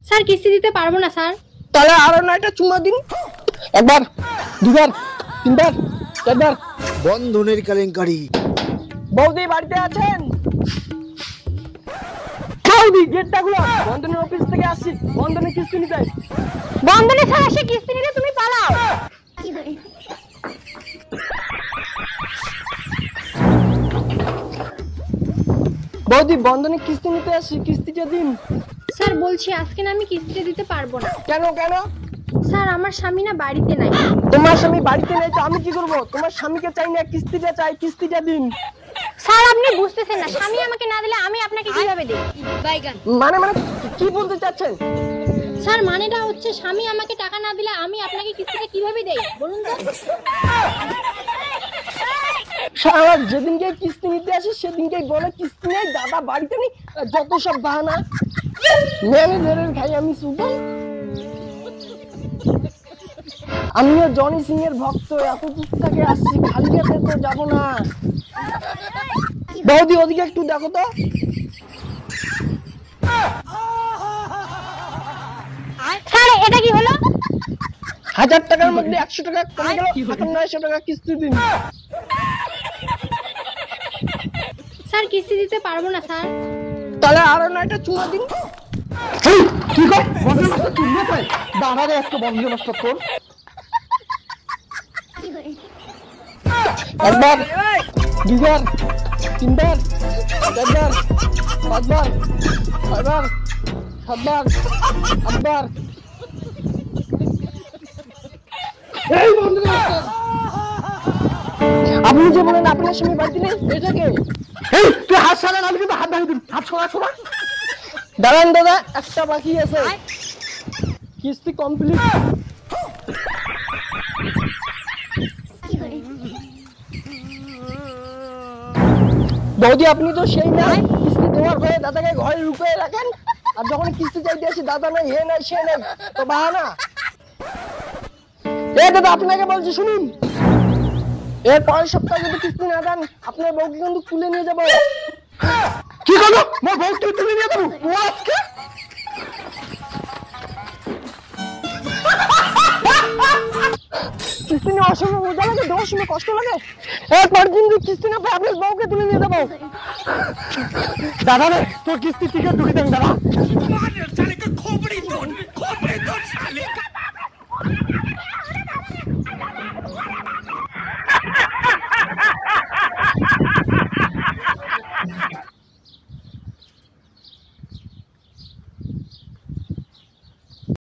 Sir কিস্তি দিতে পারবো না স্যার। তাহলে আরো 9টা চুমা দিন। একবার, দুবার, তিনবার, চারবার। বন্ধনের কেলেঙ্কারি। বৌদি বাড়িতে আছেন? বৌদি গেটটা খুলো, বন্ধনের অফিস থেকে আসছি, বন্ধনের কিস্তি নিতে। বন্ধনে স্যার এসে কিস্তি নিলে তুমি পালাও। বৌদি বন্ধনের কিস্তি নিতে আসছি, কিস্তিটা দিন। স্যার বলছি আজকে না আমি কিস্তিটা দিতে পারবো না। কেন কেন? স্যার আমার স্বামী না বাড়িতে নাই। তোমার স্বামী বাড়িতে নেই তো আমি কি করব? তোমার স্বামীকে চাই না, কিস্তিটা চাই, কিস্তিটা দিন। স্যার আপনি বুঝতেছেন না, স্বামী আমাকে না দিলে আমি আপনাকে কিভাবে দেব? মানে মানে কি বলতে চাচ্ছেন? স্যার মানেটা হচ্ছে স্বামী আমাকে টাকা না দিলে আমি আপনাকে কিস্তিটা কিভাবে দেই বলুন তো? সারা যেদিনকে কিস্তি নিতে আসে সেদিনকেই বলে কিস্তি নেই, দাদা বাড়িতে নেই, যত সব বাহানা। ম্যানেজারের খাই আমি সুপার। আমিও জনি সিং এর ভক্ত, এত দূর থেকে আসছি, খালি হাতে তো যাবো না। বৌদি ওদিকে একটু দেখো তো। স্যার এটা কি হলো? 1000 টাকার মধ্যে 100 টাকা কমে গেল, এখন 900 টাকা কিস্তি দিন। স্যার কিস্তি দিতে পারবো না স্যার। তাহলে আরো 9টা চুমা দিন। কি কর বন্ধ মাস্টার চুমা পাই, দাঁড়া রে একটা বন্ধ মাস্টার তোর। একবার, দুবার, তিনবার, চারবার, পাঁচবার, ছয়বার, সাতবার, আটবার। এই বন্ধ মাস্টার, আপনি যে বলেন আপনার সঙ্গে বাড়তি নেই, এটাকে এই তুই হাত সারা নালে কিন্তু হাত ভাঙি দিন, হাত সরা সরা। দাঁড়ান দাদা, একটা বাকি আছে, কিস্তি কমপ্লিট। বৌদি আপনি তো সেই না, কিস্তি দেওয়ার ভয়ে দাদাকে ঘরে লুকিয়ে রাখেন, আর যখন কিস্তি চাইতে আসি দাদা নাই, হে নাই, সে নাই, তো বাহানা। এ দাদা আপনাকে বলছি শুনুন, এর পরের সপ্তাহে যদি কিস্তি না দেন আপনার বউকে কিন্তু তুলে নিয়ে যাবো। কি করবো? মোর বউ তুলে নিয়ে যাবো ও আজকে? কিস্তি নিয়ে অসময় মজা লাগে, দেওয়ার সময় কষ্ট লাগে, এরপর কিন্তু কিস্তি না পাই আপনার বউকে তুলে নিয়ে যাবো। দাদা রে তোর কিস্তি টিকিট ঢুকে দেন দাদা।